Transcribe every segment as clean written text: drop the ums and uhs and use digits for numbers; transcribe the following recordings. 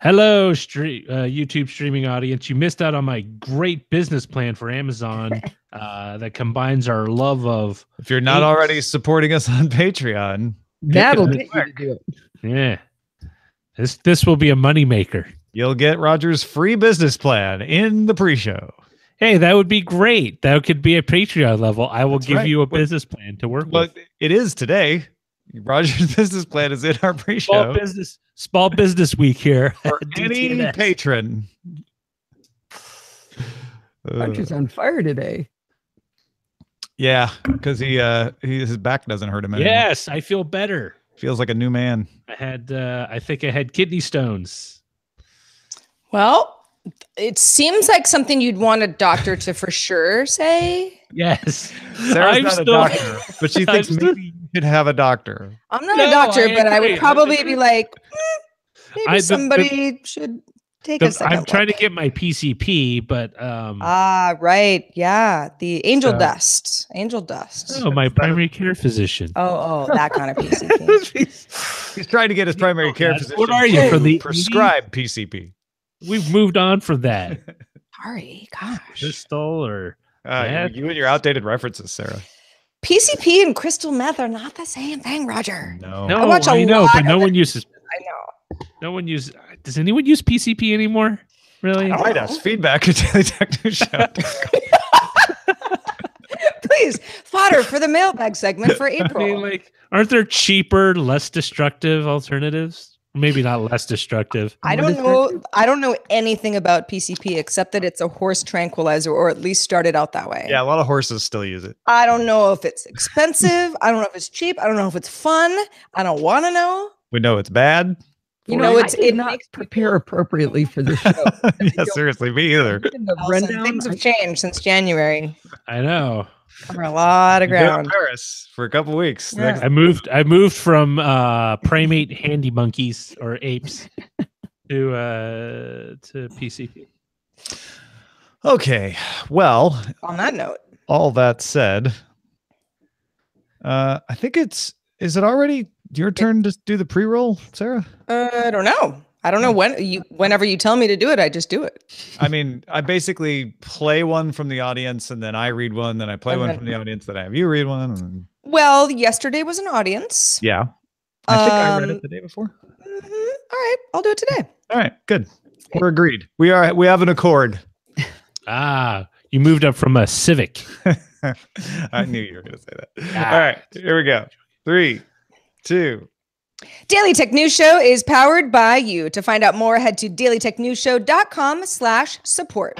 Hello, YouTube streaming audience. You missed out on my great business plan for Amazon that combines our love of. If you're not already supporting us on Patreon, that'll get you to do it. Yeah, this will be a moneymaker. You'll get Roger's free business plan in the pre-show. Hey, that would be great. That could be a Patreon level. I will give you a business plan to work with. It is today. Roger's business plan is in our pre-show. Small business week here. For any DTNS. patron. Roger's on fire today. Yeah, because his back doesn't hurt him anymore. Yes, I feel better. Feels like a new man. I think I had kidney stones. Well, it seems like something you'd want a doctor to for sure say. Yes. Sarah's not a doctor, but she thinks maybe you should have a doctor. I'm not a doctor, but I would probably be like, maybe somebody should take a second. I'm trying to get my PCP, but right, yeah, the angel dust. Oh, my primary care physician. Oh, that kind of PCP. He's trying to get his primary care physician. What are you from the prescribed PCP? We've moved on from that. Sorry, gosh. Crystal or you and your outdated references, Sarah. PCP and crystal meth are not the same thing, Roger. No, I know, but no one uses. I know. No one uses. Does anyone use PCP anymore? Really? Write us feedback at dailytechnewsshow.com. Please, fodder for the mailbag segment for April. I mean, aren't there cheaper, less destructive alternatives? Maybe not less destructive. I don't know anything about PCP except that it's a horse tranquilizer, or at least started out that way. Yeah, a lot of horses still use it. I don't know if it's expensive. I don't know if it's cheap. I don't know if it's fun. I don't want to know. We know it's bad. It not prepare appropriately for the show. Yeah, seriously, me either. Things have changed since January. I know. Cover a lot of ground. Paris for a couple weeks. Yeah. I moved from primate handy monkeys or apes to PCP. Okay, well. On that note, all that said, I think is it already your turn to do the pre-roll, Sarah? I don't know. I don't know whenever you tell me to do it, I just do it. I mean, I basically play one from the audience and then I read one, then I play one from the audience, then I have you read one. And well, yesterday was an audience. Yeah. I think I read it the day before. All right. I'll do it today. All right, good. We're agreed. We have an accord. You moved up from a Civic. I knew you were going to say that. All right, here we go. 3, 2. Daily Tech News Show is powered by you. To find out more, head to dailytechnewsshow.com/support.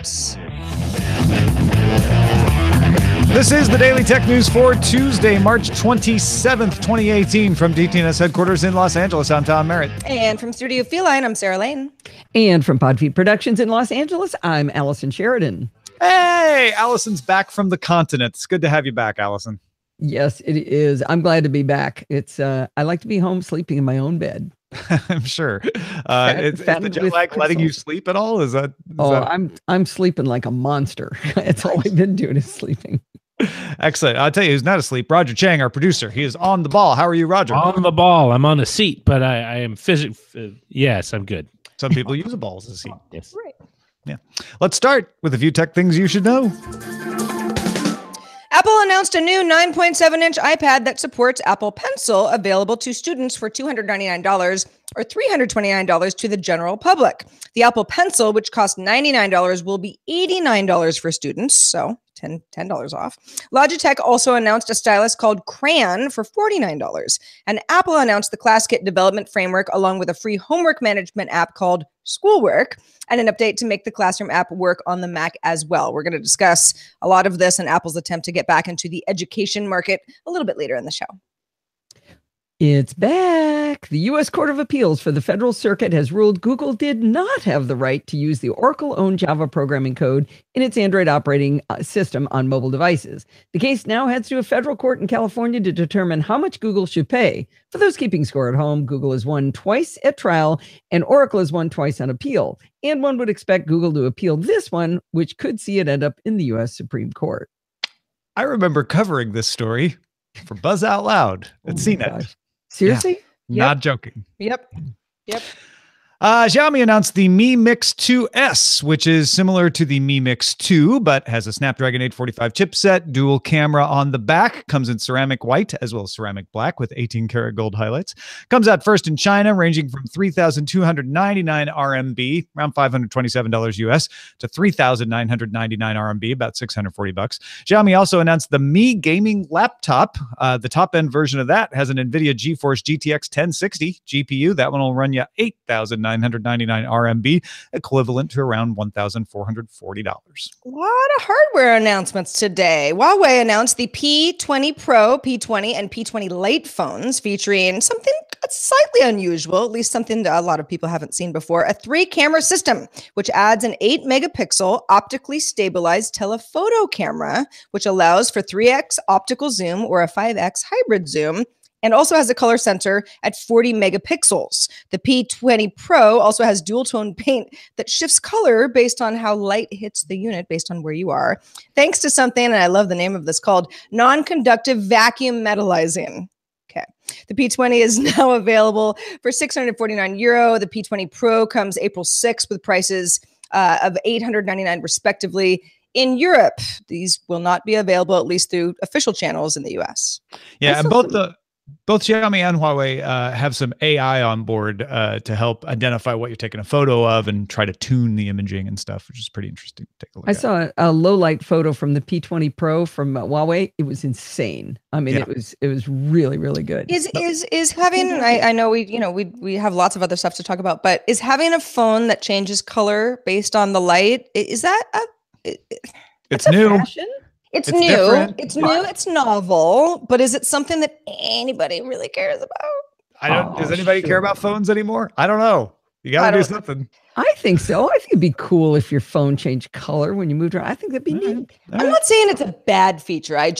This is the Daily Tech News for Tuesday, March 27th, 2018. From DTNS headquarters in Los Angeles, I'm Tom Merritt. And from Studio Feline, I'm Sarah Lane. And from Podfeet Productions in Los Angeles, I'm Allison Sheridan. Hey, Allison's back from the continent. It's good to have you back, Allison. Yes, it is. I'm glad to be back. It's I like to be home sleeping in my own bed. I'm sure. Is the jet lag letting you sleep at all? Is that? I'm sleeping like a monster. It's all I've been doing is sleeping. Excellent. I'll tell you who's not asleep. Roger Chang, our producer. He is on the ball. How are you, Roger? On the ball. I'm on a seat, but I am yes, I'm good. Some people use a ball as a seat. Yes. Right. Yeah. Let's start with a few tech things you should know. Apple announced a new 9.7-inch iPad that supports Apple Pencil, available to students for $299 or $329 to the general public. The Apple Pencil, which costs $99, will be $89 for students, so $10 off. Logitech also announced a stylus called Crayon for $49. And Apple announced the ClassKit development framework along with a free homework management app called Schoolwork, and an update to make the classroom app work on the Mac as well. We're going to discuss a lot of this and Apple's attempt to get back into the education market a little bit later in the show. It's back. The U.S. Court of Appeals for the Federal Circuit has ruled Google did not have the right to use the Oracle-owned Java programming code in its Android operating system on mobile devices. The case now heads to a federal court in California to determine how much Google should pay. For those keeping score at home, Google has won twice at trial, and Oracle has won twice on appeal. And one would expect Google to appeal this one, which could see it end up in the U.S. Supreme Court. I remember covering this story for Buzz Out Loud at CNET. Seriously? Yeah, not joking. Yep. Xiaomi announced the Mi Mix 2S, which is similar to the Mi Mix 2, but has a Snapdragon 845 chipset, dual camera on the back, comes in ceramic white as well as ceramic black with 18-karat gold highlights. Comes out first in China, ranging from 3,299 RMB, around $527 US, to 3,999 RMB, about $640. Xiaomi also announced the Mi Gaming Laptop. The top-end version of that has an NVIDIA GeForce GTX 1060 GPU. That one will run you 8,999 RMB, equivalent to around $1,440. A lot of hardware announcements today. Huawei announced the P20 Pro, P20, and P20 Lite phones featuring something slightly unusual, at least something that a lot of people haven't seen before, a 3-camera system, which adds an 8-megapixel optically stabilized telephoto camera, which allows for 3x optical zoom or a 5x hybrid zoom, and also has a color sensor at 40 megapixels. The P20 Pro also has dual tone paint that shifts color based on how light hits the unit based on where you are, thanks to something, and I love the name of this, called non-conductive vacuum metallizing. Okay. The P20 is now available for €649. The P20 Pro comes April 6th with prices of $899 respectively. In Europe, these will not be available, at least through official channels in the US. Yeah, and both Xiaomi and Huawei have some AI on board to help identify what you're taking a photo of and try to tune the imaging and stuff, which is pretty interesting to take a look at. I saw a low light photo from the P20 Pro from Huawei. It was insane. I mean, it was really, really good. Is having, I know we have lots of other stuff to talk about, but is having a phone that changes color based on the light, is that it's new. Fashion? It's new. Different. It's new. It's novel. But is it something that anybody really cares about? Does anybody care about phones anymore? I don't know. You got to do something. I think so. I think it'd be cool if your phone changed color when you moved around. I think that'd be neat. I'm not saying it's a bad feature. I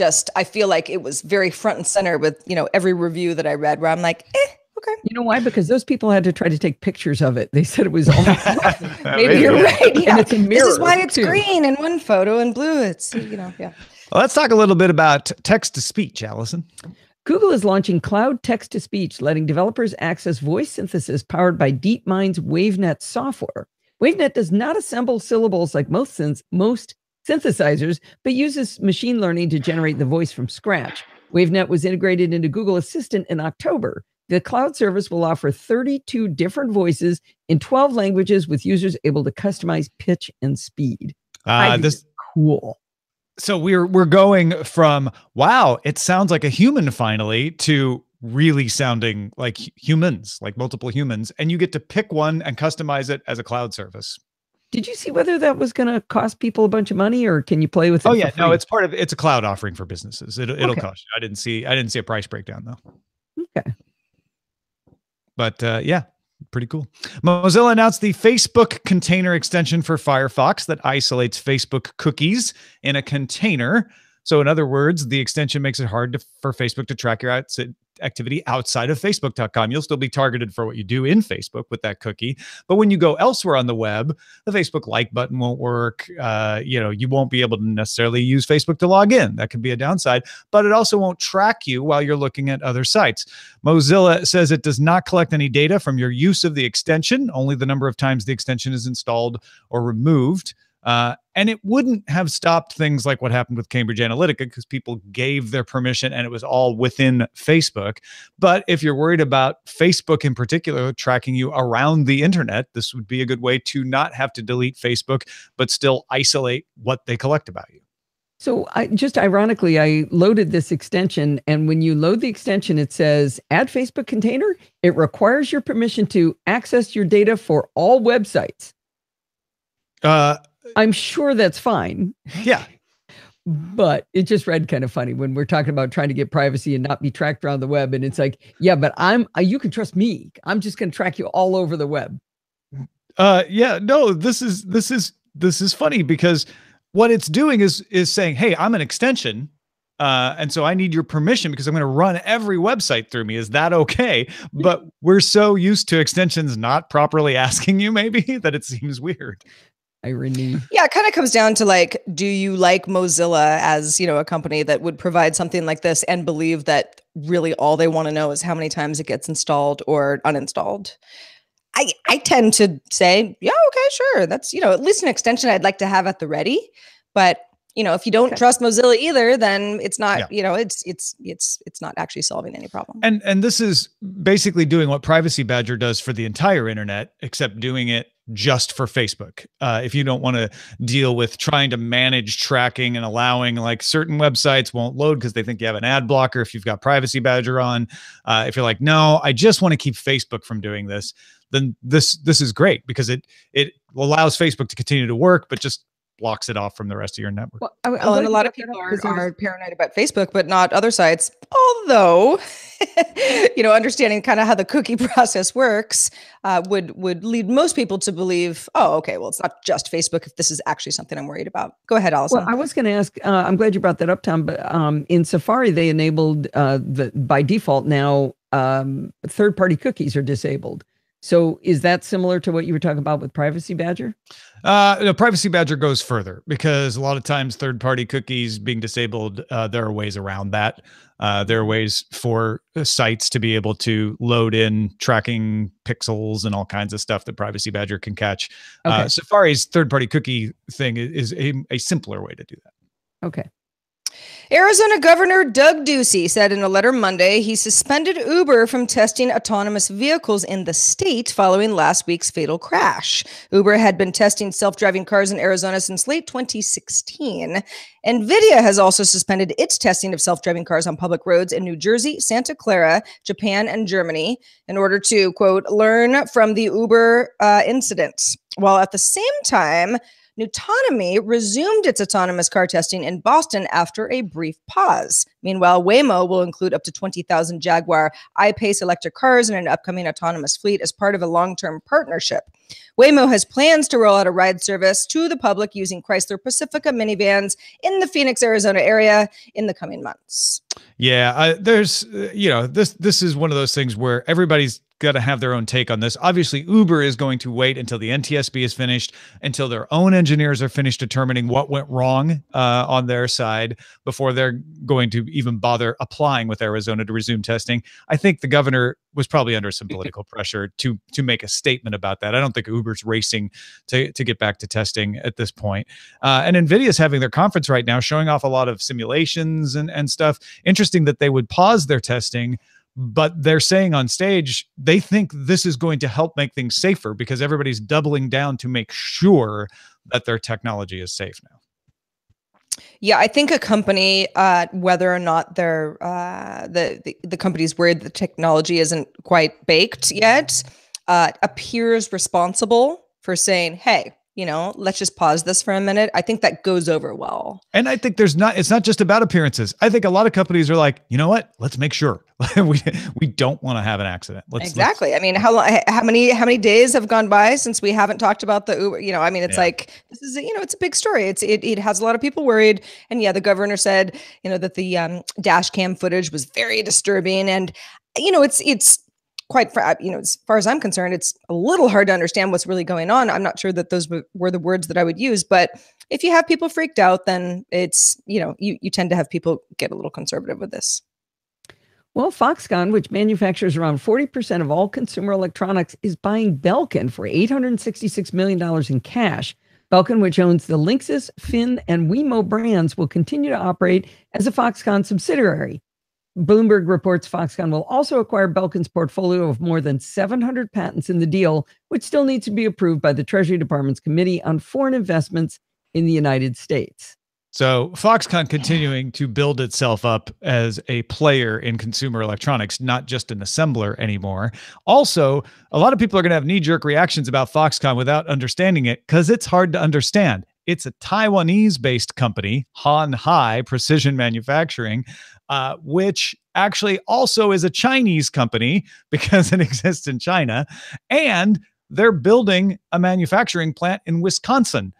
feel like it was very front and center with, every review that I read where I'm like, okay. You know why? Because those people had to try to take pictures of it. They said it was almost maybe you're right. Yeah. And it's a mirror. This is why it's green in one photo and blue. It's, yeah. Well, let's talk a little bit about text-to-speech, Allison. Google is launching cloud text-to-speech, letting developers access voice synthesis powered by DeepMind's WaveNet software. WaveNet does not assemble syllables like most synthesizers, but uses machine learning to generate the voice from scratch. WaveNet was integrated into Google Assistant in October. The cloud service will offer 32 different voices in 12 languages with users able to customize pitch and speed. This is cool. So we're going from, wow, it sounds like a human finally, to really sounding like humans, like multiple humans. And you get to pick one and customize it as a cloud service. Did you see whether that was going to cost people a bunch of money, or can you play with it? Oh yeah, no, it's a cloud offering for businesses. It'll cost you. I didn't see a price breakdown though. Okay. But yeah, pretty cool. Mozilla announced the Facebook container extension for Firefox that isolates Facebook cookies in a container. So in other words, the extension makes it hard for Facebook to track your activity outside of Facebook.com. You'll still be targeted for what you do in Facebook with that cookie. But when you go elsewhere on the web, the Facebook like button won't work. You won't be able to necessarily use Facebook to log in. That could be a downside, but it also won't track you while you're looking at other sites. Mozilla says it does not collect any data from your use of the extension, only the number of times the extension is installed or removed. And it wouldn't have stopped things like what happened with Cambridge Analytica because people gave their permission and it was all within Facebook. But if you're worried about Facebook in particular tracking you around the internet, this would be a good way to not have to delete Facebook, but still isolate what they collect about you. So ironically, I loaded this extension, and when you load the extension, it says add Facebook container. It requires your permission to access your data for all websites. I'm sure that's fine. Yeah. But it just read kind of funny when we're talking about trying to get privacy and not be tracked around the web. And it's like, yeah, but you can trust me. I'm just going to track you all over the web. Yeah, no, this is funny because what it's doing is saying, hey, I'm an extension. And so I need your permission because I'm going to run every website through me. Is that okay? But we're so used to extensions not properly asking you maybe that it seems weird. Irony. Yeah, it kind of comes down to like, do you like Mozilla as, a company that would provide something like this and believe that really all they want to know is how many times it gets installed or uninstalled? I tend to say, yeah, okay, sure. That's, at least an extension I'd like to have at the ready. But, if you don't trust Mozilla either, then it's not, it's not actually solving any problem. And this is basically doing what Privacy Badger does for the entire internet, except doing it just for Facebook. If you don't want to deal with trying to manage tracking and allowing like certain websites won't load because they think you have an ad blocker if you've got Privacy Badger on. If you're like, no, I just want to keep Facebook from doing this, then this is great because it allows Facebook to continue to work, but just blocks it off from the rest of your network. Well, and a lot of people are paranoid about Facebook, but not other sites. Although, understanding kind of how the cookie process works would lead most people to believe, oh, okay, well, it's not just Facebook if this is actually something I'm worried about. Go ahead, Allison. Well, I was going to ask, I'm glad you brought that up, Tom, but in Safari, they enabled, by default now, third-party cookies are disabled. So is that similar to what you were talking about with Privacy Badger? No, Privacy Badger goes further because a lot of times third-party cookies being disabled, there are ways around that. There are ways for sites to be able to load in tracking pixels and all kinds of stuff that Privacy Badger can catch. Okay. Safari's third-party cookie thing is a simpler way to do that. Okay. Arizona Governor Doug Ducey said in a letter Monday he suspended Uber from testing autonomous vehicles in the state following last week's fatal crash. Uber had been testing self-driving cars in Arizona since late 2016. NVIDIA has also suspended its testing of self-driving cars on public roads in New Jersey, Santa Clara, Japan, and Germany in order to, quote, learn from the Uber incident. While at the same time, Nutonomy resumed its autonomous car testing in Boston after a brief pause. Meanwhile, Waymo will include up to 20,000 Jaguar I-Pace electric cars in an upcoming autonomous fleet as part of a long-term partnership. Waymo has plans to roll out a ride service to the public using Chrysler Pacifica minivans in the Phoenix, Arizona area in the coming months. Yeah, there's, this is one of those things where everybody's got to have their own take on this. Obviously, Uber is going to wait until the NTSB is finished, until their own engineers are finished determining what went wrong on their side before they're going to even bother applying with Arizona to resume testing. I think the governor was probably under some political pressure to make a statement about that. I don't think Uber's racing to get back to testing at this point. And NVIDIA's having their conference right now showing off a lot of simulations and stuff. Interesting that they would pause their testing, but they're saying on stage they think this is going to help make things safer because everybody's doubling down to make sure that their technology is safe now. Yeah, I think a company, whether or not they're the company's worried the technology isn't quite baked yet, appears responsible for saying, "Hey, let's just pause this for a minute." I think that goes over well. And I think it's not just about appearances. I think a lot of companies are like, you know what? Let's make sure we don't want to have an accident. Exactly. I mean, how many days have gone by since we haven't talked about the Uber? It's like, this is, it's a big story. It has a lot of people worried. And yeah, the governor said, that the dash cam footage was very disturbing. And, it's quite, as far as I'm concerned, it's a little hard to understand what's really going on. I'm not sure that those were the words that I would use, but if you have people freaked out, then it's, you tend to have people get a little conservative with this. Well, Foxconn, which manufactures around 40% of all consumer electronics, is buying Belkin for $866 million in cash. Belkin, which owns the Linksys, Finn, and Wemo brands, will continue to operate as a Foxconn subsidiary. Bloomberg reports Foxconn will also acquire Belkin's portfolio of more than 700 patents in the deal, which still needs to be approved by the Treasury Department's Committee on Foreign Investments in the United States. So Foxconn continuing to build itself up as a player in consumer electronics, not just an assembler anymore. Also, a lot of people are going to have knee-jerk reactions about Foxconn without understanding it because it's hard to understand. It's a Taiwanese-based company, Han Hai Precision Manufacturing, which actually also is a Chinese company because it exists in China. And they're building a manufacturing plant in Wisconsin.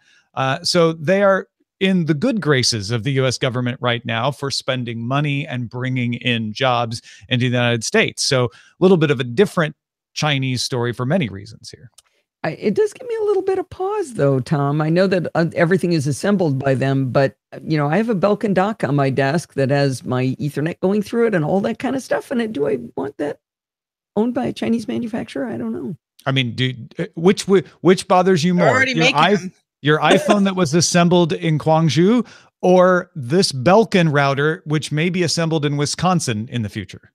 So they are in the good graces of the U.S. government right now for spending money and bringing in jobs into the United States. So a little bit of a different Chinese story for many reasons here. It does give me a little bit of pause, though, Tom. I know that everything is assembled by them, but, I have a Belkin dock on my desk that has my Ethernet going through it and all that kind of stuff. And do I want that owned by a Chinese manufacturer? I don't know. I mean, which bothers you They're more? already making them. Your iPhone that was assembled in Gwangju, or this Belkin router, which may be assembled in Wisconsin in the future?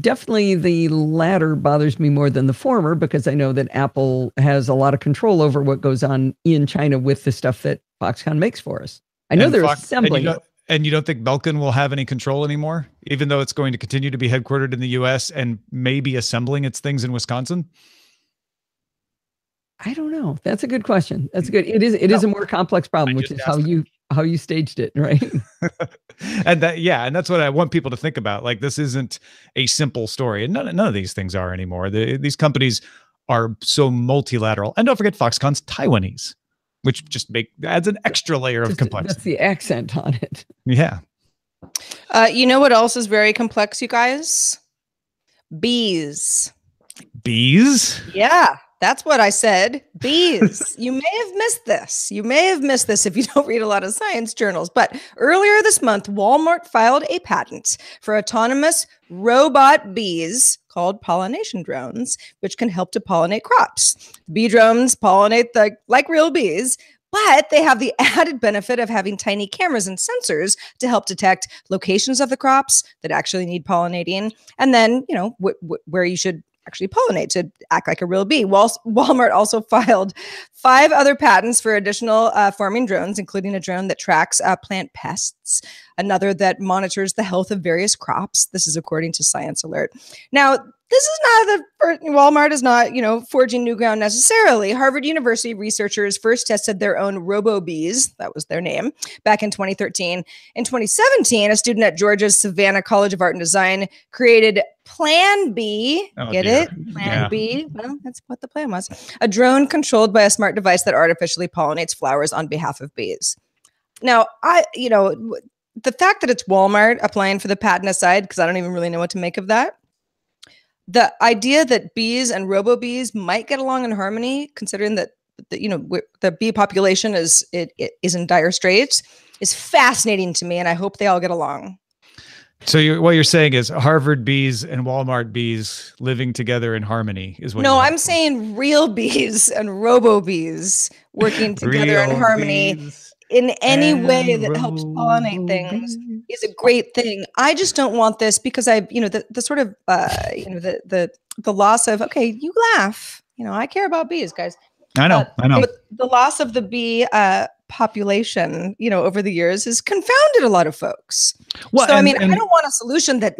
Definitely the latter bothers me more than the former, because I know that Apple has a lot of control over what goes on in China with the stuff that Foxconn makes for us. I know they're assembling it. And you don't think Belkin will have any control anymore, even though it's going to continue to be headquartered in the U.S. and maybe assembling its things in Wisconsin? I don't know. That's a good question. That's good. It is a more complex problem, which is how you staged it, right? And that's what I want people to think about. Like, this isn't a simple story, and none of these things are anymore. These companies are so multilateral, and don't forget Foxconn's Taiwanese, which just adds an extra layer of complexity. That's the accent on it. Yeah. You know what else is very complex, you guys? Bees. Bees? Yeah. That's what I said. Bees. You may have missed this. You may have missed this if you don't read a lot of science journals. But earlier this month, Walmart filed a patent for autonomous robot bees called pollination drones, which can help to pollinate crops. Bee drones pollinate like real bees, but they have the added benefit of having tiny cameras and sensors to help detect locations of the crops that actually need pollinating, and then, where you should actually pollinate to act like a real bee. Walmart also filed 5 other patents for additional farming drones, including a drone that tracks plant pests, another that monitors the health of various crops. This is according to Science Alert. Now, this is not Walmart is not, forging new ground necessarily. Harvard University researchers first tested their own robo-bees, that was their name, back in 2013. In 2017, a student at Georgia's Savannah College of Art and Design created Plan B. It? Plan B. Well, that's what the plan was. A drone controlled by a smart device that artificially pollinates flowers on behalf of bees. Now, the fact that it's Walmart applying for the patent aside, because I don't even really know what to make of that. The idea that bees and robo-bees might get along in harmony, considering that the bee population is in dire straits, is fascinating to me, and I hope they all get along. So what you're saying is Harvard bees and Walmart bees living together in harmony is what? No, I'm saying real bees and robo-bees working together in harmony in any way that helps pollinate things is a great thing. I just don't want this because the sort of the loss of, okay, you laugh, I care about bees, guys. I know. But the loss of the bee population, over the years has confounded a lot of folks. Well, so I don't want a solution that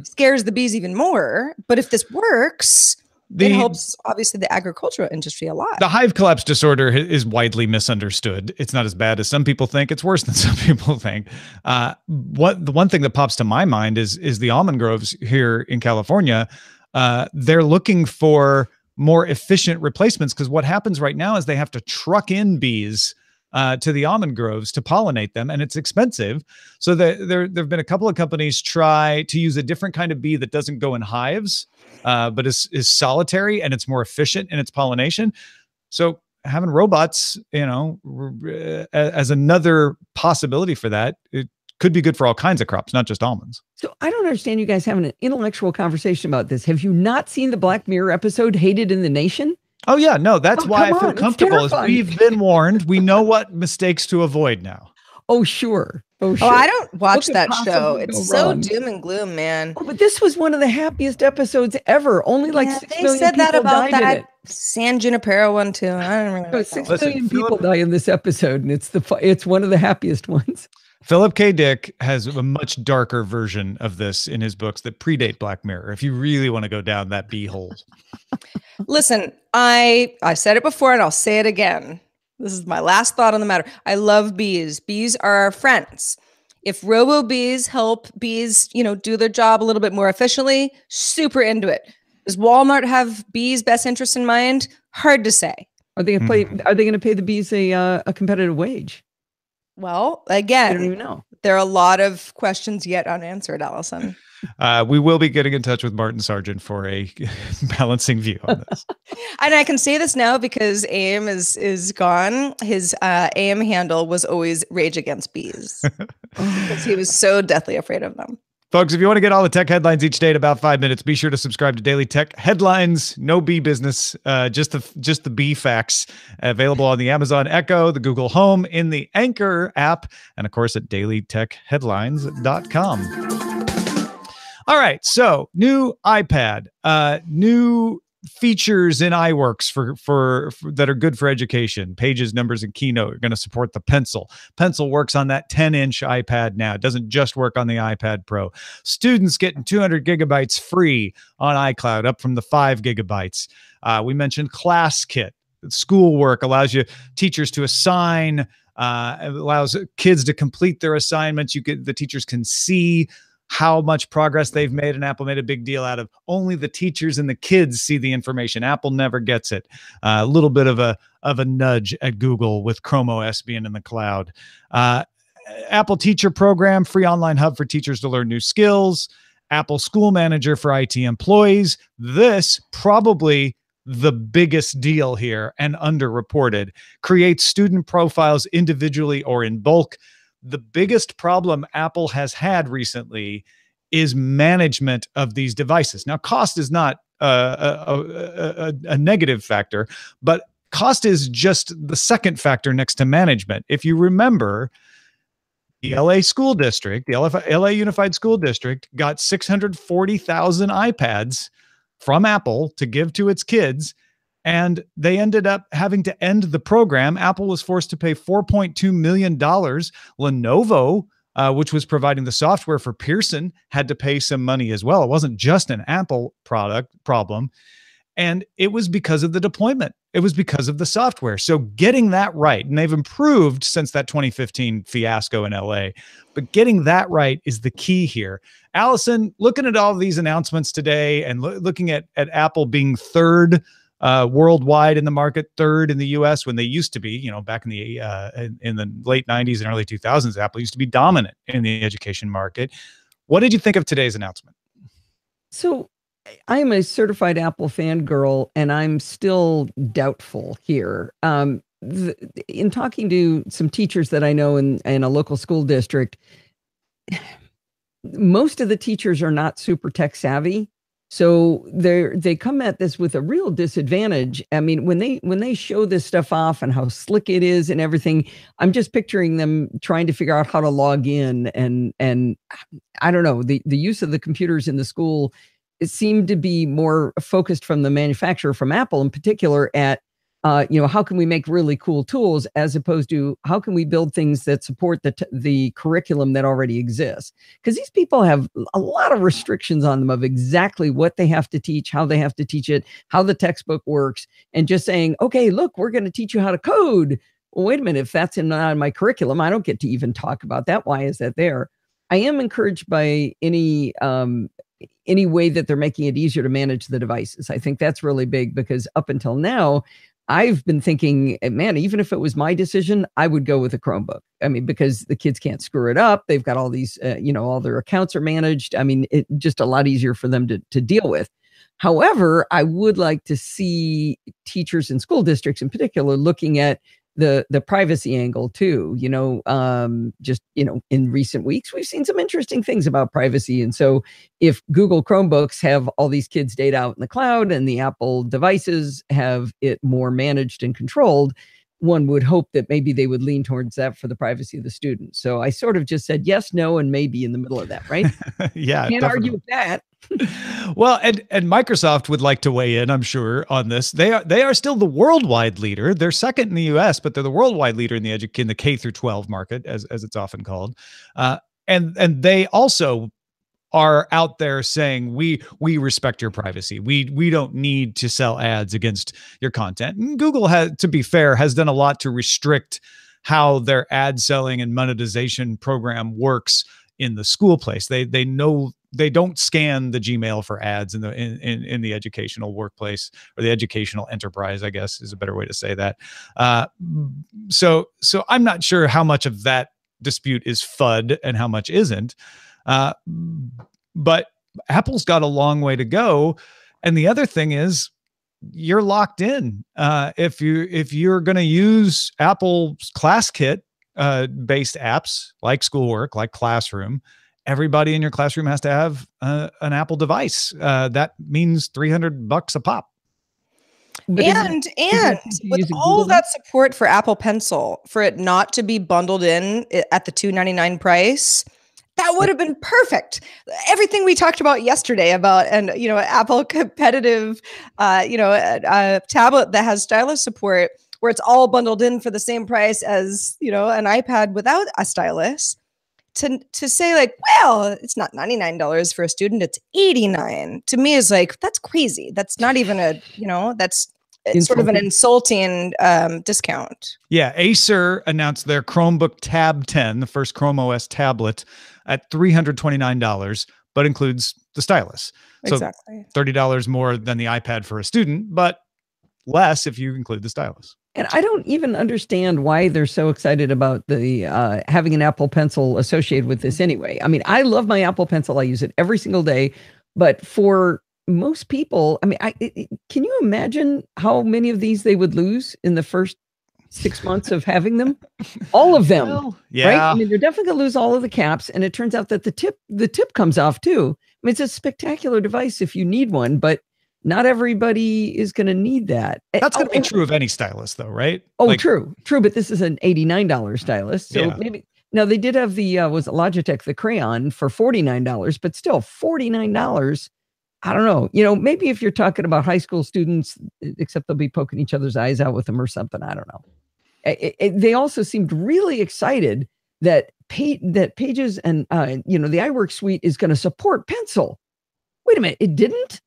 scares the bees even more, but if this works, it helps, obviously, the agricultural industry a lot. The hive collapse disorder is widely misunderstood. It's not as bad as some people think. It's worse than some people think. The one thing that pops to my mind is the almond groves here in California. They're looking for more efficient replacements, because what happens right now is they have to truck in bees to the almond groves to pollinate them, and it's expensive. So there have been a couple of companies try to use a different kind of bee that doesn't go in hives, but is solitary, and it's more efficient in its pollination. So having robots, as another possibility for that, it could be good for all kinds of crops, not just almonds. So I don't understand you guys having an intellectual conversation about this. Have you not seen the Black Mirror episode, Hated in the Nation? Oh, yeah. No, that's why I feel comfortable. We've been warned. We know what mistakes to avoid now. Oh, sure. Oh, I don't watch that show. It's so doom and gloom, man. Oh, but this was one of the happiest episodes ever. Only 6 million said that people about died in that it. San Junipero one too. I don't remember. 6 million people die in this episode, and it's one of the happiest ones. Philip K. Dick has a much darker version of this in his books that predate Black Mirror, if you really want to go down that bee hole. Listen, I said it before and I'll say it again. This is my last thought on the matter. I love bees. Bees are our friends. If robo-bees help bees, do their job a little bit more efficiently, super into it. Does Walmart have bees' best interest in mind? Hard to say. Are they going to pay the bees a competitive wage? Well, again, I don't even know. There are a lot of questions yet unanswered, Allison. We will be getting in touch with Martin Sargent for a balancing view on this. And I can say this now because AIM is gone. His AIM handle was always Rage Against Bees because he was so deathly afraid of them. Folks, if you want to get all the tech headlines each day in about 5 minutes, be sure to subscribe to Daily Tech Headlines. No B business, just the B facts. Available on the Amazon Echo, the Google Home, in the Anchor app, and of course at dailytechheadlines.com. All right, so new iPad, new features in iWorks for that are good for education. Pages, numbers, and Keynote are going to support the Pencil. Pencil works on that 10-inch iPad now. It doesn't just work on the iPad Pro. Students getting 200 gigabytes free on iCloud, up from the 5 gigabytes. We mentioned ClassKit. Schoolwork allows teachers to assign. It allows kids to complete their assignments. The teachers can see how much progress they've made, and Apple made a big deal out of only the teachers and the kids see the information. Apple never gets it. A little bit of a nudge at Google with Chrome OS being in the cloud. Apple Teacher Program, free online hub for teachers to learn new skills. Apple School Manager for IT employees. This probably the biggest deal here and underreported. Creates student profiles individually or in bulk. The biggest problem Apple has had recently is management of these devices. Now, cost is not a negative factor, but cost is just the second factor next to management. If you remember, the LA School District, the LA Unified School District, got 640,000 iPads from Apple to give to its kids, and they ended up having to end the program. Apple was forced to pay $4.2 million. Lenovo, which was providing the software for Pearson, had to pay some money as well. It wasn't just an Apple product problem. And it was because of the deployment. It was because of the software. So getting that right, and they've improved since that 2015 fiasco in LA, but getting that right is the key here. Allison, looking at all of these announcements today and looking at Apple being third worldwide in the market, third in the US, when they used to be, back in the late 90s and early 2000s, Apple used to be dominant in the education market. What did you think of today's announcement? So I'm a certified Apple fangirl, and I'm still doubtful here. In talking to some teachers that I know in a local school district, most of the teachers are not super tech savvy. So they come at this with a real disadvantage. I mean, when they show this stuff off and how slick it is and everything, I'm just picturing them trying to figure out how to log in, and I don't know, the use of the computers in the school, it seemed to be more focused from the manufacturer, from Apple in particular, at how can we make really cool tools, as opposed to how can we build things that support the curriculum that already exists? Because these people have a lot of restrictions on them of exactly what they have to teach, how they have to teach it, how the textbook works, and just saying, okay, look, we're going to teach you how to code. Well, wait a minute, if that's not my curriculum, I don't get to even talk about that. Why is that there? I am encouraged by any way that they're making it easier to manage the devices. I think that's really big, because up until now, I've been thinking, man, even if it was my decision, I would go with a Chromebook. I mean, because the kids can't screw it up. They've got all these, all their accounts are managed. I mean, it's just a lot easier for them to deal with. However, I would like to see teachers in school districts in particular looking at the privacy angle too. In recent weeks, we've seen some interesting things about privacy. And so if Google Chromebooks have all these kids' data out in the cloud, and the Apple devices have it more managed and controlled, one would hope that maybe they would lean towards that for the privacy of the students. So I sort of just said yes, no, and maybe in the middle of that, right? Yeah, can't argue with that. Well, and Microsoft would like to weigh in, I'm sure, on this. They are still the worldwide leader. They're second in the US, but they're the worldwide leader in the K through 12 market, as it's often called. And they also are out there saying we respect your privacy. We don't need to sell ads against your content. And Google has, to be fair, has done a lot to restrict how their ad selling and monetization program works in the school place. They know they don't scan the Gmail for ads in the educational workplace, or the educational enterprise, I guess is a better way to say that. So I'm not sure how much of that dispute is FUD and how much isn't. But Apple's got a long way to go. And the other thing is, you're locked in. If you're going to use Apple's ClassKit based apps like Schoolwork, like Classroom, everybody in your classroom has to have an Apple device. That means $300 a pop. But And with all that support for Apple Pencil, for it not to be bundled in at the $299 price, that would have been perfect. Everything we talked about yesterday about, and Apple competitive, a tablet that has stylus support, where it's all bundled in for the same price as an iPad without a stylus. To say like, well, it's not $99 for a student, it's $89, to me is like, that's crazy. That's not even that's sort of an insulting discount. Yeah, Acer announced their Chromebook Tab 10, the first Chrome OS tablet, at $329, but includes the stylus. So exactly $30 more than the iPad for a student, but less if you include the stylus. And I don't even understand why they're so excited about the having an Apple Pencil associated with this anyway. I mean, I love my Apple Pencil. I use it every single day. But for most people, I mean, can you imagine how many of these they would lose in the first 6 months of having them? All of them, well, yeah. Right? I mean, they're definitely going to lose all of the caps. And it turns out that the tip comes off too. I mean, it's a spectacular device if you need one, but not everybody is going to need that. That's going to be true of any stylus, though, right? Oh, true. But this is an $89 stylus. So maybe now they did have the was it Logitech, the crayon, for $49, but still $49. I don't know. Maybe if you're talking about high school students, except they'll be poking each other's eyes out with them or something. I don't know. They also seemed really excited that Pages and the iWork suite is going to support Pencil. Wait a minute, it didn't.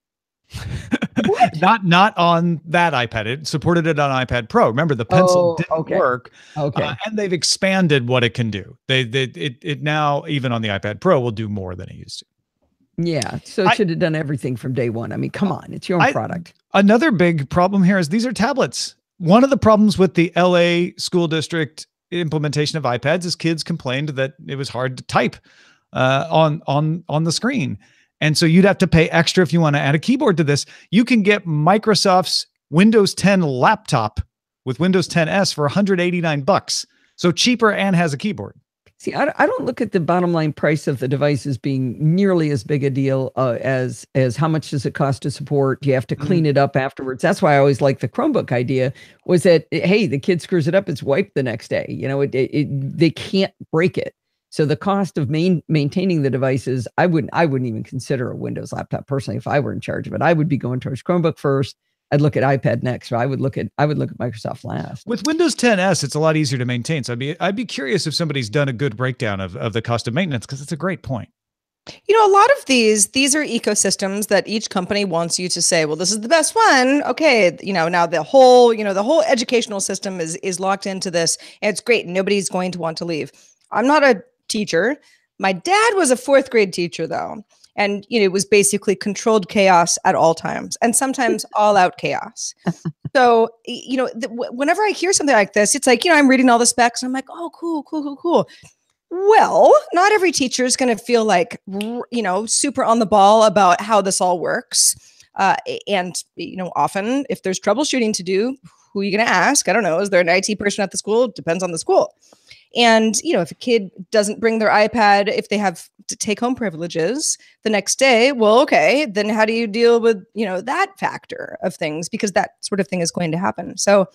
Not on that iPad. It supported it on iPad Pro. Remember, the Pencil didn't work. Okay, and they've expanded what it can do. It now, even on the iPad Pro, will do more than it used to. Yeah, so it should have done everything from day one. I mean, come on, it's your own product. Another big problem here is these are tablets. One of the problems with the LA school district implementation of iPads is kids complained that it was hard to type on the screen. And so you'd have to pay extra if you want to add a keyboard to this. You can get Microsoft's Windows 10 laptop with Windows 10S for $189. So cheaper and has a keyboard. See, I don't look at the bottom line price of the device as being nearly as big a deal as how much does it cost to support? Do you have to clean it up afterwards? That's why I always like the Chromebook idea, was that, hey, the kid screws it up, it's wiped the next day. They can't break it. So the cost of maintaining the devices, I wouldn't even consider a Windows laptop personally if I were in charge of it. I would be going towards Chromebook first. I'd look at iPad next, or I would look at Microsoft last. With Windows 10S, it's a lot easier to maintain. So I'd be curious if somebody's done a good breakdown of the cost of maintenance, because it's a great point. A lot of these are ecosystems that each company wants you to say, well, this is the best one. Okay, now the whole educational system is locked into this, and it's great. Nobody's going to want to leave. I'm not a teacher. My dad was a 4th grade teacher, though. And, it was basically controlled chaos at all times, and sometimes all out chaos. So, whenever I hear something like this, it's like, I'm reading all the specs and I'm like, oh, cool. Well, not every teacher is going to feel like, super on the ball about how this all works. And often if there's troubleshooting to do, who are you going to ask? I don't know. Is there an IT person at the school? It depends on the school. And, if a kid doesn't bring their iPad, if they have to take home privileges the next day, well, okay, then how do you deal with, that factor of things? Because that sort of thing is going to happen. So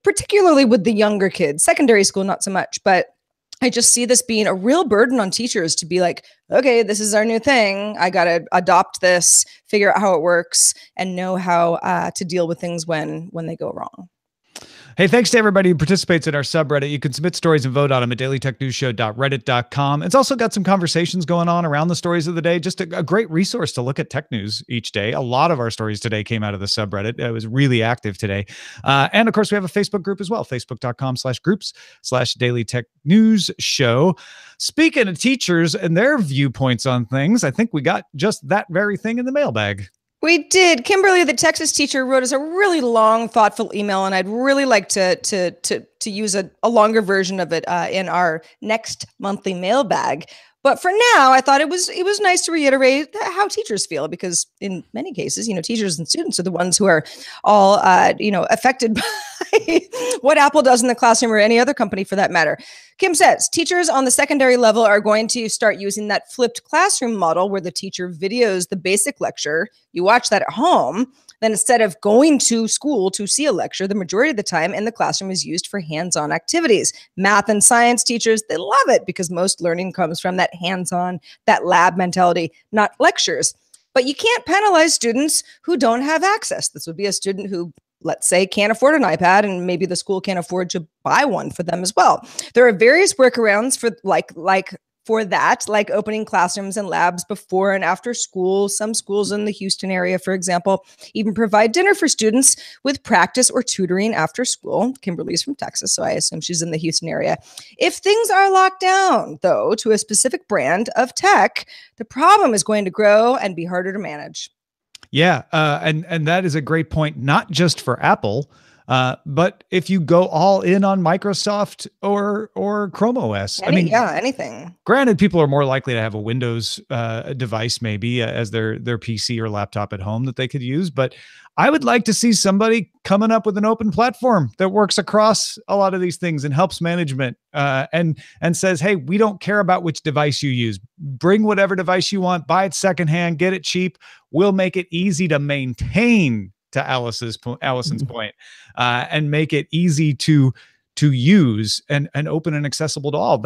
particularly with the younger kids, secondary school, not so much, but I just see this being a real burden on teachers to be like, okay, this is our new thing. I got to adopt this, figure out how it works, and know how to deal with things when they go wrong. Hey, thanks to everybody who participates in our subreddit. You can submit stories and vote on them at dailytechnewsshow.reddit.com. It's also got some conversations going on around the stories of the day. Just a great resource to look at tech news each day. A lot of our stories today came out of the subreddit. It was really active today. And of course, we have a Facebook group as well, facebook.com/groups/dailytechnewsshow. Speaking of teachers and their viewpoints on things, I think we got just that very thing in the mailbag. We did. Kimberly, the Texas teacher, wrote us a really long, thoughtful email, and I'd really like to use a longer version of it in our next monthly mailbag. But for now, I thought it was nice to reiterate how teachers feel, because in many cases, teachers and students are the ones who are all affected by what Apple does in the classroom or any other company for that matter. Kim says teachers on the secondary level are going to start using that flipped classroom model where the teacher videos the basic lecture. You watch that at home. Then instead of going to school to see a lecture, the majority of the time in the classroom is used for hands-on activities. Math and science teachers, they love it because most learning comes from that hands-on, that lab mentality, not lectures. But you can't penalize students who don't have access. This would be a student who, let's say, can't afford an iPad, and maybe the school can't afford to buy one for them as well. There are various workarounds for like opening classrooms and labs before and after school. Some schools in the Houston area, for example, even provide dinner for students with practice or tutoring after school. Kimberly's from Texas, so I assume she's in the Houston area. If things are locked down, though, to a specific brand of tech, the problem is going to grow and be harder to manage. Yeah, and that is a great point, not just for Apple, but if you go all in on Microsoft or Chrome OS. Anything. Granted, people are more likely to have a Windows device maybe as their PC or laptop at home that they could use. But I would like to see somebody coming up with an open platform that works across a lot of these things and helps management and says, hey, we don't care about which device you use. Bring whatever device you want, buy it secondhand, get it cheap. We'll make it easy to maintain, to Allison's point, and make it easy to use and open and accessible to all.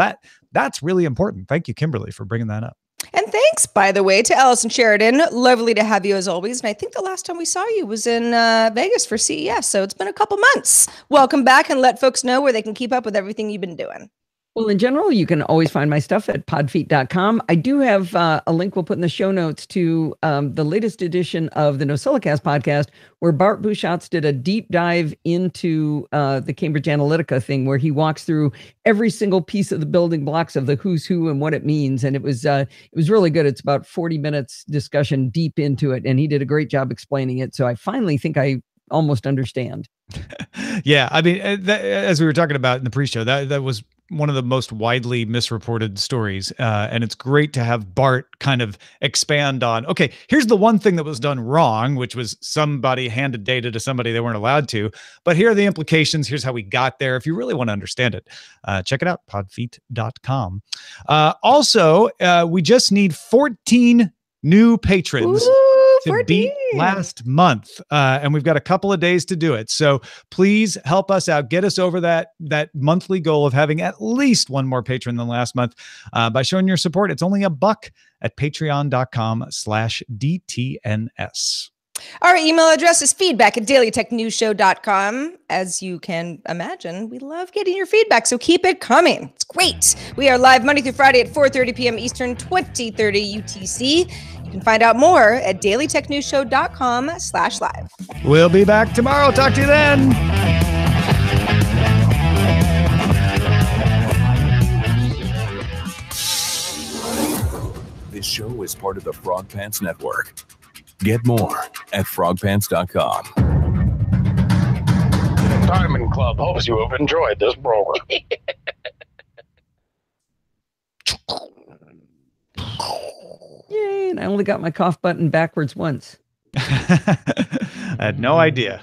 That's really important. Thank you, Kimberly, for bringing that up. And thanks, by the way, to Allison Sheridan. Lovely to have you as always. And I think the last time we saw you was in Vegas for CES. So it's been a couple months. Welcome back, and let folks know where they can keep up with everything you've been doing. Well, in general, you can always find my stuff at podfeet.com. I do have a link we'll put in the show notes to the latest edition of the NosillaCast podcast, where Bart Buchatz did a deep dive into the Cambridge Analytica thing, where he walks through every single piece of the building blocks of the who's who and what it means. And it was really good. It's about 40 minutes discussion deep into it. And he did a great job explaining it. So I finally think I almost understand. Yeah. I mean, as we were talking about in the pre-show, that was one of the most widely misreported stories. And it's great to have Bart kind of expand on, okay, here's the one thing that was done wrong, which was somebody handed data to somebody they weren't allowed to, but here are the implications. Here's how we got there. If you really want to understand it, check it out, podfeet.com. Also, we just need 14 new patrons. To beat last month. And we've got a couple of days to do it. So please help us out. Get us over that monthly goal of having at least one more patron than last month by showing your support. It's only $1 at patreon.com/DTNS. Our email address is feedback@dailytechnewsshow.com. As you can imagine, we love getting your feedback, so keep it coming. It's great. We are live Monday through Friday at 4:30 p.m. Eastern, 2030 UTC. You can find out more at dailytechnewsshow.com/live. We'll be back tomorrow. Talk to you then. This show is part of the Frog Pants Network. Get more at frogpants.com. Diamond Club hopes you have enjoyed this program. Yay, and I only got my cough button backwards once. I had no idea.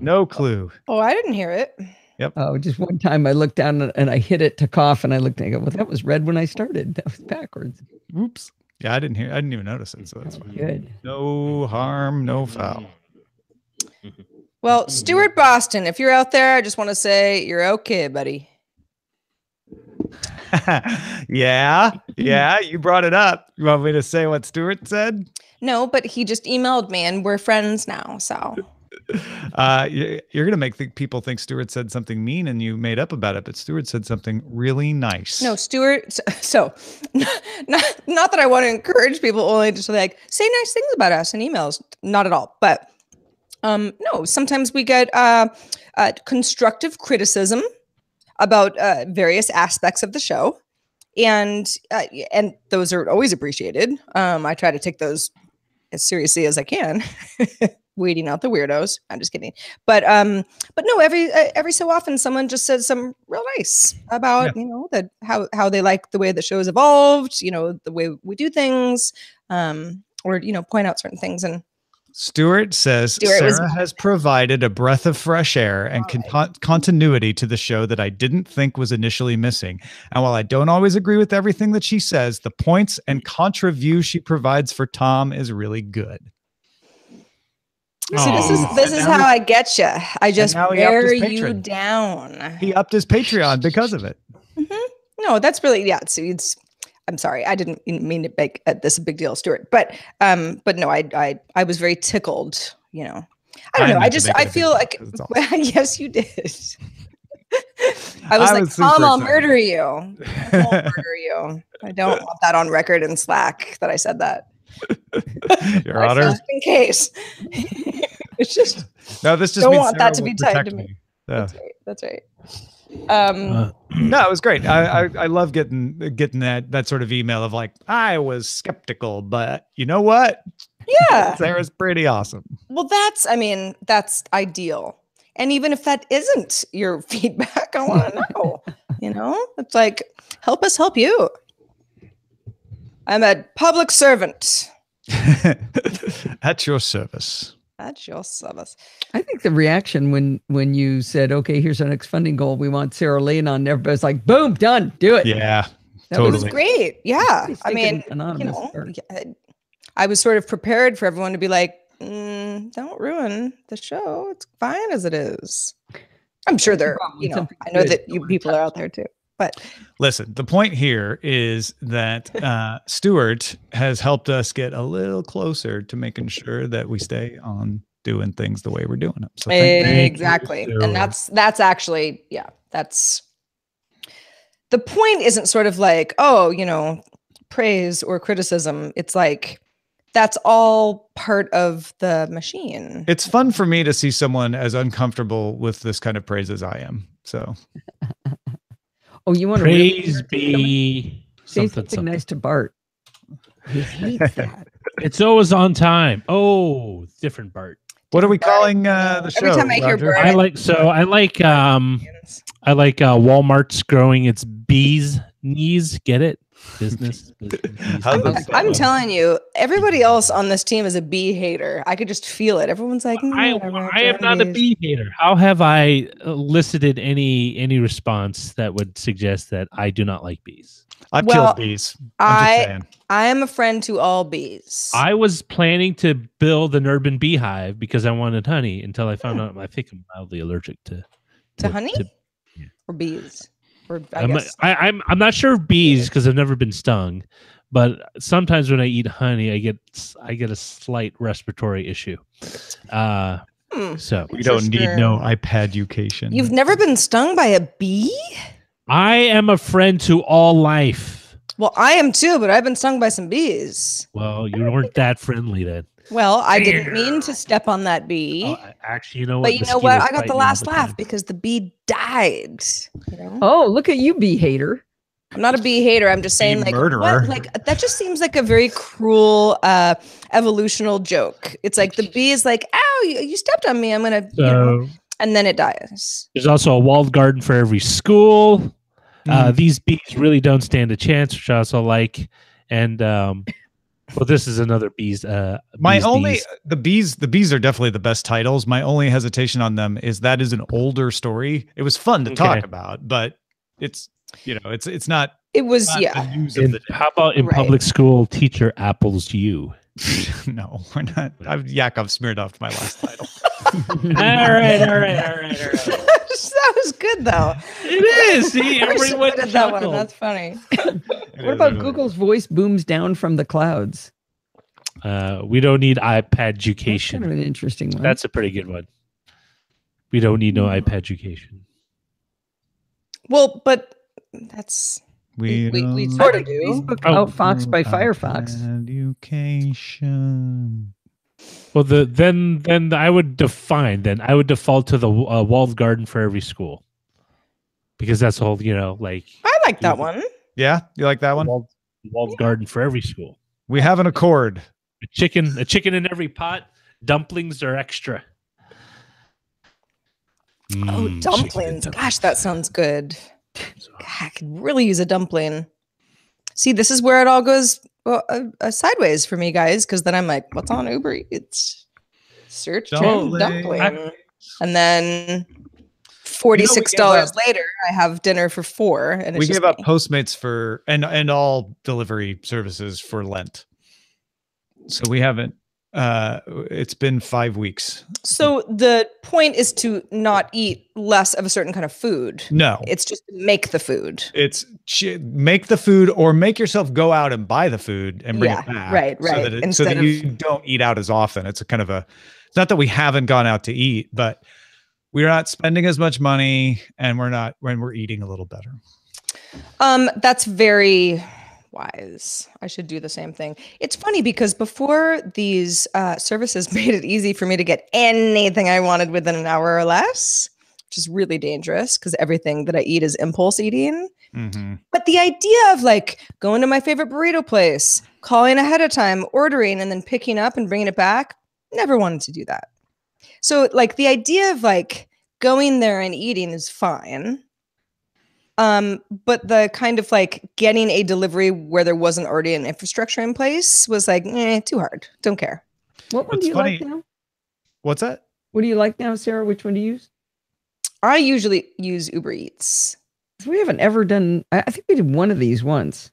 No clue. Oh, I didn't hear it. Yep. Oh, just one time I looked down and I hit it to cough, and I looked and I go, well, that was red when I started. That was backwards. Oops. Yeah, I didn't even notice it. So that's fine. Good. No harm, no foul. Well, Stuart Boston, if you're out there, I just want to say you're okay, buddy. Yeah, you brought it up. You want me to say what Stuart said? No, but he just emailed me and we're friends now, so. You're going to make people think Stuart said something mean and you made up about it, but Stuart said something really nice. No, Stuart, so not that I want to encourage people only to say nice things about us in emails, not at all, but no, sometimes we get constructive criticism about various aspects of the show, and those are always appreciated. I try to take those as seriously as I can, weeding out the weirdos. I'm just kidding, but no, every so often someone just says something real nice about that how they like the way the show's evolved, the way we do things, or point out certain things, and Stuart says Stuart was- Sarah has provided a breath of fresh air and continuity to the show that I didn't think was initially missing. And while I don't always agree with everything that she says, the points and contra view she provides for Tom is really good. See, this is how I get you. I just now he upped his wear you patron. down. He upped his Patreon because of it. No, that's really it's. I'm sorry, I didn't mean to make this a big deal, Stuart. But no, I was very tickled. You know, I don't know. I feel like yes, you did. I was like, Tom, I'll murder you. I won't murder you. I don't want that on record in Slack that I said that. Your Honor, just in case. It's just no. This just don't means want Sarah that to will be tied protect to me. Yeah. That's right. No, it was great. I love getting that sort of email of like, I was skeptical, but you know what? Yeah, Sarah's pretty awesome. Well, that's ideal. And even if that isn't your feedback, I want to know. You know, it's like, help us help you. I'm a public servant. At your service. At your service. I think the reaction when you said, okay, here's our next funding goal. We want Sarah Lane on. Everybody's like, boom, done. Do it. Yeah, That totally. It was great. Yeah. I mean, anonymous I was sort of prepared for everyone to be like, don't ruin the show. It's fine as it is. I'm sure I know that you people are out there too. But listen, the point here is that Stuart has helped us get a little closer to making sure that we stay on doing things the way we're doing them. So exactly. And that's actually, that's the point. Isn't sort of like, praise or criticism. It's like, that's all part of the machine. It's fun for me to see someone as uncomfortable with this kind of praise as I am. So oh, you want praise be something nice to Bart. He hates that. It's always on time. Oh, different Bart. What are we calling the show? Every time I hear Roger? Bart, I like Walmart's growing its bees knees. Get it? Business. I'm telling you, everybody else on this team is a bee hater. I could just feel it. Everyone's like, I am not a bee hater. How have I elicited any response that would suggest that I do not like bees? I've killed bees. I am a friend to all bees. I was planning to build an urban beehive because I wanted honey until I found out I think I'm mildly allergic to honey or bees. Or I'm not sure of bees because I've never been stung, but sometimes when I eat honey, I get a slight respiratory issue. So we don't need no iPad education. You've never been stung by a bee? I am a friend to all life. Well, I am too, but I've been stung by some bees. Well, you weren't that friendly then. Well, I didn't mean to step on that bee. Oh, actually, you know what? But you know what? I got the last laugh because the bee died. You know? Oh, look at you, bee hater. I'm not a bee hater. I'm just saying, like, murderer. Like that just seems like a very cruel evolutional joke. It's like the bee is like, "Ow, you stepped on me. I'm gonna," and then it dies. There's also a walled garden for every school. These bees really don't stand a chance, which I also like. And well, this is another bees. The bees are definitely the best titles. My only hesitation on them is that is an older story. It was fun to talk about, but it's not. It was the news of the day. How about in public school, teacher apples you? No, we're not. I've smeared off my last title. All right. That was good though. It is. See, everyone did that one. That's funny. What about Google's voice booms down from the clouds? We don't need iPad education. That's kind of an interesting one. That's a pretty good one. We don't need no iPad education. Well, but that's we sort of do. Facebook outfoxed by Firefox. Education. Well, then I would define. Then I would default to the walled garden for every school, because that's the whole. Like I like that one. Yeah, you like that one? Walled garden for every school. We have an accord. A chicken in every pot. Dumplings are extra. Oh, dumplings! Gosh, that sounds good. God, I could really use a dumpling. See, this is where it all goes sideways for me, guys, because then I'm like, what's on Uber Eats? Search Chang dumpling. And then $46 later, I have dinner for 4. And we gave up Postmates for and all delivery services for Lent. So we haven't. It's been 5 weeks. So the point is to not eat less of a certain kind of food. No, it's just make the food. It's make the food, or make yourself go out and buy the food and bring it back. Right. So that you don't eat out as often. It's a kind of it's not that we haven't gone out to eat, but we're not spending as much money, and we're eating a little better. That's very wise. I should do the same thing. It's funny because before these services made it easy for me to get anything I wanted within an hour or less, which is really dangerous because everything that I eat is impulse eating. Mm-hmm. But the idea of like going to my favorite burrito place, calling ahead of time, ordering, and then picking up and bringing it back, never wanted to do that. So like the idea of like going there and eating is fine. But the kind of like getting a delivery where there wasn't already an infrastructure in place was like, too hard. Don't care. What one do you like now? What's that? What do you like now, Sarah? Which one do you use? I usually use Uber Eats. We haven't ever done, I think we did one of these once.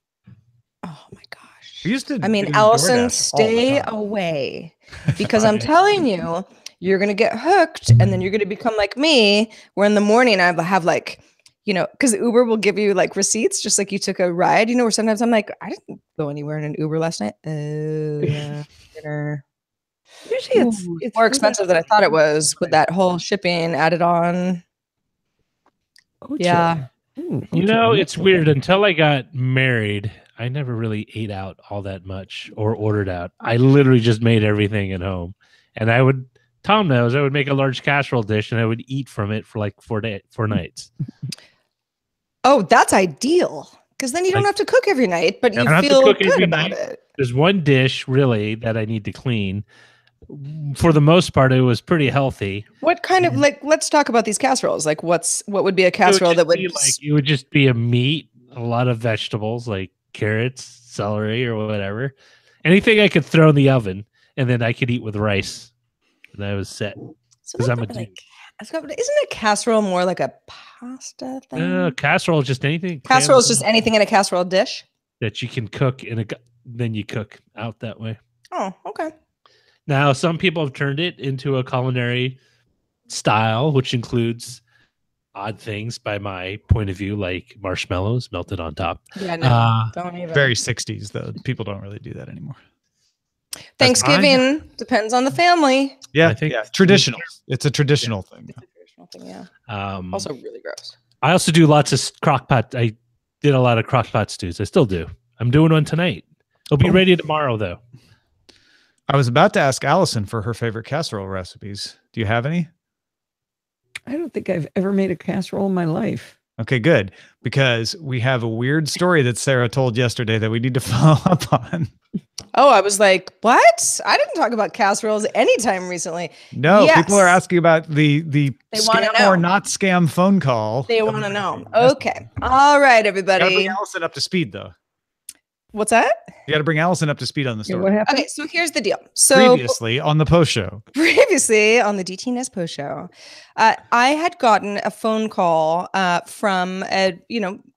Oh my gosh. We used to. I mean, Allison, stay away because I'm telling you, you're going to get hooked and then you're going to become like me, where in the morning I have like, because Uber will give you like receipts, just like you took a ride, where sometimes I'm like, I didn't go anywhere in an Uber last night. Oh, yeah. Dinner. Usually it's more expensive than I thought it was with that whole shipping added on. Yeah. It's weird. Until I got married, I never really ate out all that much or ordered out. I literally just made everything at home. And Tom knows, I would make a large casserole dish and I would eat from it for like 4 nights. Oh, that's ideal. Because then you don't have to cook every night, but you feel good about it. There's one dish really that I need to clean. For the most part, it was pretty healthy. What kind of let's talk about these casseroles. Like what would be a casserole that would it would just be a meat, a lot of vegetables like carrots, celery, or whatever. Anything I could throw in the oven, and then I could eat with rice. And I was set. Because I'm a dude. Isn't a casserole more like a pasta thing? Casserole is just anything. Casserole is just anything in a casserole dish that you can cook then you cook out that way. Oh, okay. Now, some people have turned it into a culinary style, which includes odd things by my point of view, like marshmallows melted on top. Yeah, no, don't even. Very 60s, though. People don't really do that anymore. Thanksgiving depends on the family. Yeah, I think traditional. It's a traditional thing. It's a traditional thing, yeah. Also really gross. I also do lots of crock pot. I did a lot of crock pot stews. I still do. I'm doing one tonight. It'll be ready tomorrow, though. I was about to ask Allison for her favorite casserole recipes. Do you have any? I don't think I've ever made a casserole in my life. Okay, good. Because we have a weird story that Sarah told yesterday that we need to follow up on. Oh, I was like, what? I didn't talk about casseroles anytime recently. No, people are asking about the scam or not scam phone call. They want to know. Okay. All right, everybody. Gotta bring Allison up to speed, though. What's that? You got to bring Allison up to speed on the story. What happened? Okay, so here's the deal. So previously on the post show. Previously on the DTNS post show, I had gotten a phone call from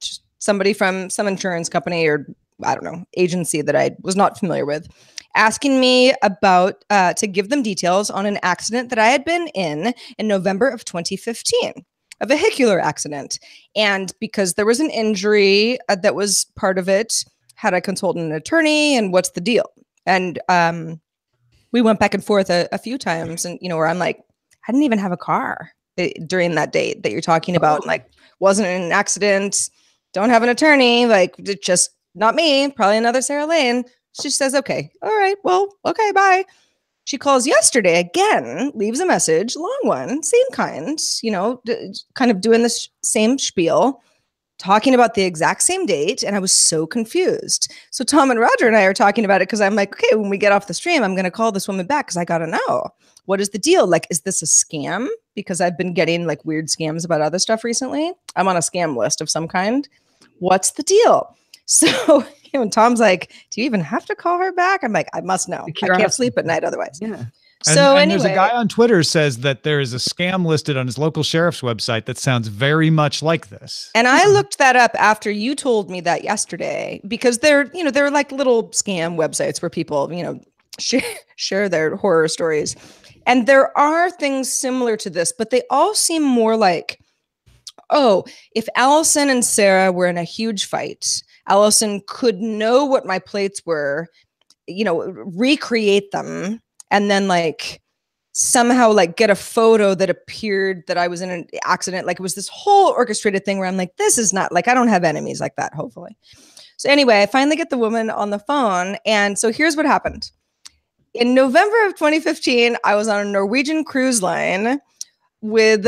just somebody from some insurance company or I don't know, agency that I was not familiar with, asking me about to give them details on an accident that I had been in November of 2015, a vehicular accident. And because there was an injury that was part of it, had I consulted an attorney and what's the deal? And we went back and forth a few times and, where I'm like, I didn't even have a car during that date that you're talking about. Like, wasn't in an accident, don't have an attorney, like just not me, probably another Sarah Lane. She says, okay, all right, well, okay, bye. She calls yesterday again, leaves a message, long one, same kind, kind of doing this same spiel, talking about the exact same date. And I was so confused. So Tom and Roger and I are talking about it because I'm like, okay, when we get off the stream, I'm going to call this woman back because I got to know, what is the deal? Like, is this a scam? Because I've been getting like weird scams about other stuff recently. I'm on a scam list of some kind. What's the deal? So when Tom's like, do you even have to call her back? I'm like, I must know. I can't sleep at night otherwise. Yeah. So and anyway, there's a guy on Twitter says that there is a scam listed on his local sheriff's website that sounds very much like this. And I looked that up after you told me that yesterday, because they're like little scam websites where people, share their horror stories. And there are things similar to this, but they all seem more like, oh, if Allison and Sarah were in a huge fight, Allison could know what my plates were, recreate them, and then like somehow like get a photo that appeared that I was in an accident. Like it was this whole orchestrated thing where I'm like, this is not like, I don't have enemies like that, hopefully. So anyway, I finally get the woman on the phone. And so here's what happened. In November of 2015, I was on a Norwegian cruise line with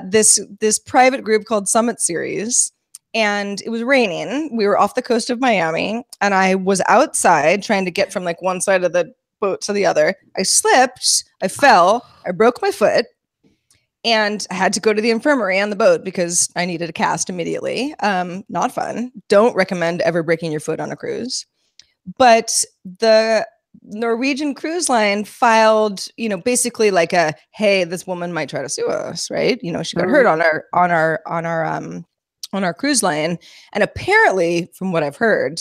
this private group called Summit Series. And it was raining. We were off the coast of Miami. And I was outside trying to get from like one side of the boat to the other. I slipped, I fell, I broke my foot, and I had to go to the infirmary on the boat because I needed a cast immediately. Not fun. Don't recommend ever breaking your foot on a cruise. But the Norwegian cruise line filed, basically like a, hey, this woman might try to sue us, right? She got hurt on our cruise line. And apparently, from what I've heard,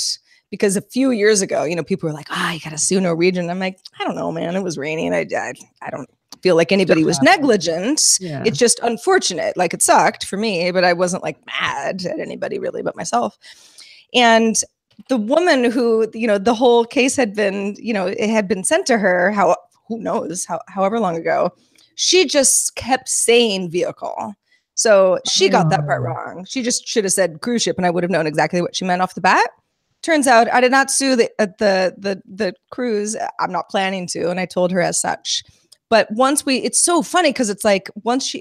because a few years ago, people were like, you got to sue Norwegian. I'm like, I don't know, man. It was raining. I don't feel like anybody was negligent. Yeah. It's just unfortunate. Like it sucked for me, but I wasn't like mad at anybody really but myself. And the woman who, the whole case had been, it had been sent to her, who knows, however long ago, she just kept saying vehicle. So she got that part wrong. She just should have said cruise ship and I would have known exactly what she meant off the bat. Turns out I did not sue the cruise. I'm not planning to. And I told her as such. But it's so funny because it's like,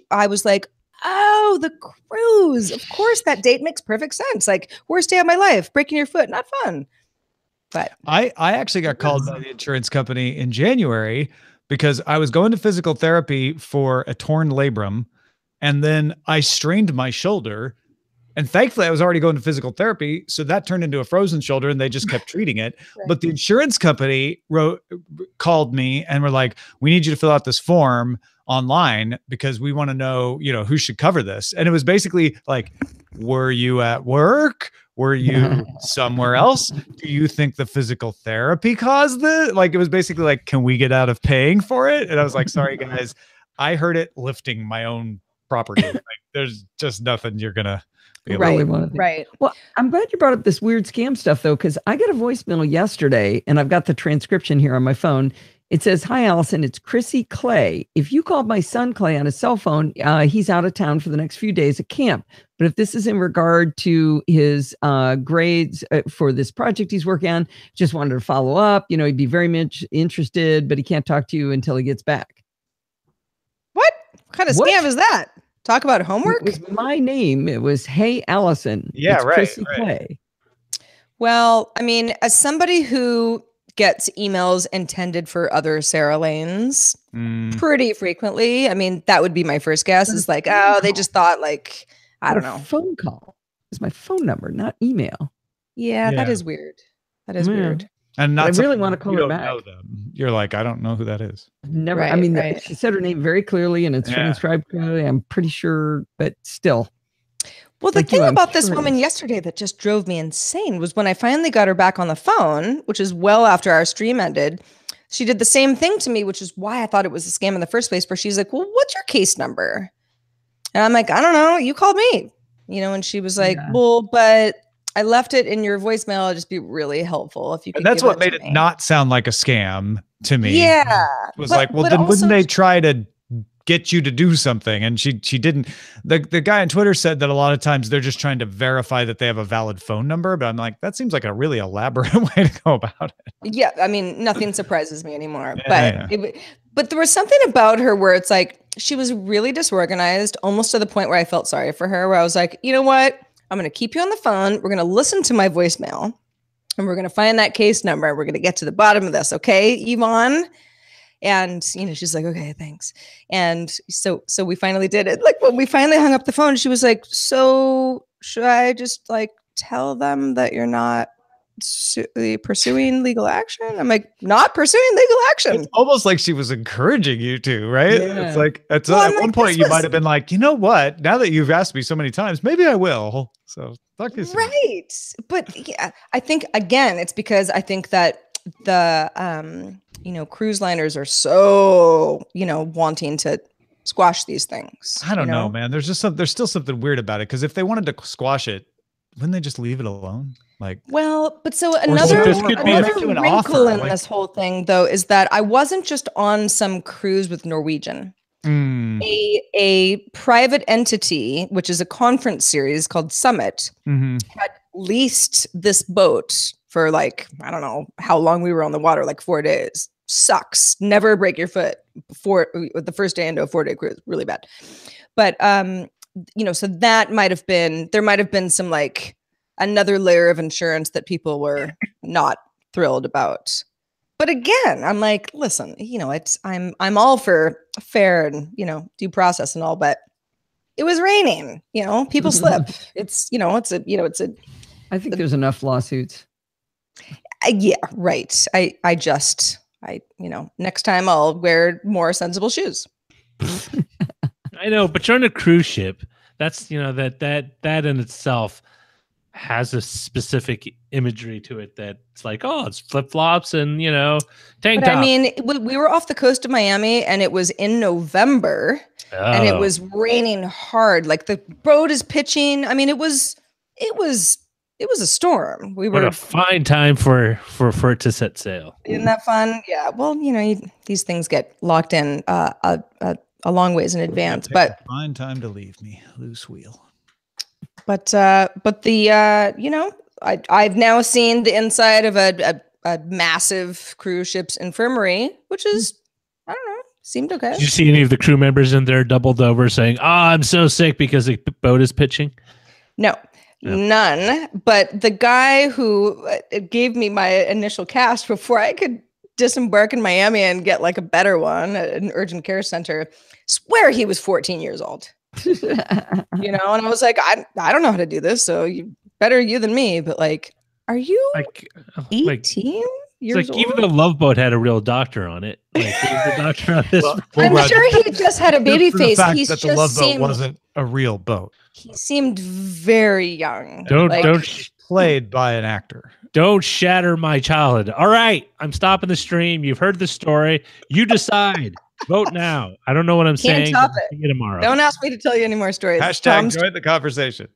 I was like, oh, the cruise. Of course, that date makes perfect sense. Like, worst day of my life, breaking your foot, not fun. But I actually got called by the insurance company in January because I was going to physical therapy for a torn labrum. And then I strained my shoulder. And thankfully, I was already going to physical therapy. So that turned into a frozen shoulder and they just kept treating it. Right. But the insurance company called me and were like, we need you to fill out this form online because we want to know, who should cover this. And it was basically like, were you at work? Were you somewhere else? Do you think the physical therapy caused it? Like, it was basically like, can we get out of paying for it? And I was like, sorry, guys, I heard it lifting my own property. Like, there's just nothing you're going to. Right. Well, I'm glad you brought up this weird scam stuff, though, because I got a voicemail yesterday and I've got the transcription here on my phone. It says, hi, Allison, it's Chrissy Clay. If you called my son Clay on his cell phone, he's out of town for the next few days at camp. But if this is in regard to his grades for this project he's working on, just wanted to follow up. He'd be very much interested, but he can't talk to you until he gets back. What kind of scam is that? Talk about homework? It was my name. It was, hey, Allison. Yeah, it's right. Chrissy Clay. Well, I mean, as somebody who gets emails intended for other Sarah Lanes pretty frequently, I mean, that would be my first guess is like, oh, they just thought like, I don't know. Phone call. It's my phone number, not email. Yeah, that is weird. That is weird. And not I really want to call her back. Know them. You're like, I don't know who that is. Never. Right, I mean, she said her name very clearly and it's transcribed clearly. I'm pretty sure, but still. Well, the thing about this woman yesterday that just drove me insane was when I finally got her back on the phone, which is well after our stream ended, she did the same thing to me, which is why I thought it was a scam in the first place, where she's like, well, what's your case number? And I'm like, I don't know. You called me, and she was like, well, but I left it in your voicemail. It'd just be really helpful if you could. And that's what made it not sound like a scam to me. Yeah. It was like, well, then wouldn't they try to get you to do something? And she didn't. The guy on Twitter said that a lot of times they're just trying to verify that they have a valid phone number. But I'm like, that seems like a really elaborate way to go about it. Yeah. I mean, nothing surprises me anymore. But there was something about her where it's like, she was really disorganized, almost to the point where I felt sorry for her, where I was like, you know what? I'm going to keep you on the phone. We're going to listen to my voicemail and we're going to find that case number. And we're going to get to the bottom of this. Okay, Yvonne? And, she's like, okay, thanks. And so we finally did it. Like when we finally hung up the phone, she was like, so should I just like tell them that you're not pursuing legal action. I'm like, not pursuing legal action. It's almost like she was encouraging you to, right? Yeah. It's like at one point you might have been like, you know what? Now that you've asked me so many times, maybe I will. So talk to you soon. Right. But yeah, I think again, it's because I think that the cruise liners are so, wanting to squash these things. I don't know, man. There's still something weird about it, because if they wanted to squash it, wouldn't they just leave it alone? Like, well, but so another wrinkle in this whole thing, though, is that I wasn't just on some cruise with Norwegian. A private entity, which is a conference series called Summit, had leased this boat for like, I don't know how long we were on the water, like 4 days. Sucks. Never break your foot before the first day into a 4-day cruise. Really bad. But, so that there might have been some like another layer of insurance that people were not thrilled about. But again, I'm like, listen, I'm all for fair and, due process and all, but it was raining, people slip. I think there's enough lawsuits. Yeah, right. Next time I'll wear more sensible shoes. I know, but you're on a cruise ship. That's, that in itself has a specific imagery to it that's like, oh, it's flip-flops and, tank top. I mean, we were off the coast of Miami and it was in November and it was raining hard. Like the boat is pitching. I mean, it was a storm. What a fine time for it to set sail. Isn't that fun? Yeah. Well, these things get locked in a long ways in advance. But fine time to leave me, loose wheel. But I've now seen the inside of a massive cruise ship's infirmary, which is, I don't know, seemed okay. Did you see any of the crew members in there doubled over saying, "Oh, I'm so sick because the boat is pitching"? No. None. But the guy who gave me my initial cast before I could disembark in Miami and get like a better one at an urgent care center, swear he was 14 years old. And I was like, I don't know how to do this, so better you than me. But like, are you 18 years old? Even the Love Boat had a real doctor on it. Like, the doctor on this. I'm sure he just had a baby face. The Love Boat wasn't a real boat. He seemed very young. Don't played by an actor. Don't shatter my childhood. All right, I'm stopping the stream. You've heard the story. You decide. Vote now. I don't know what I'm saying. Stop it. See you tomorrow. Don't ask me to tell you any more stories. # join the conversation.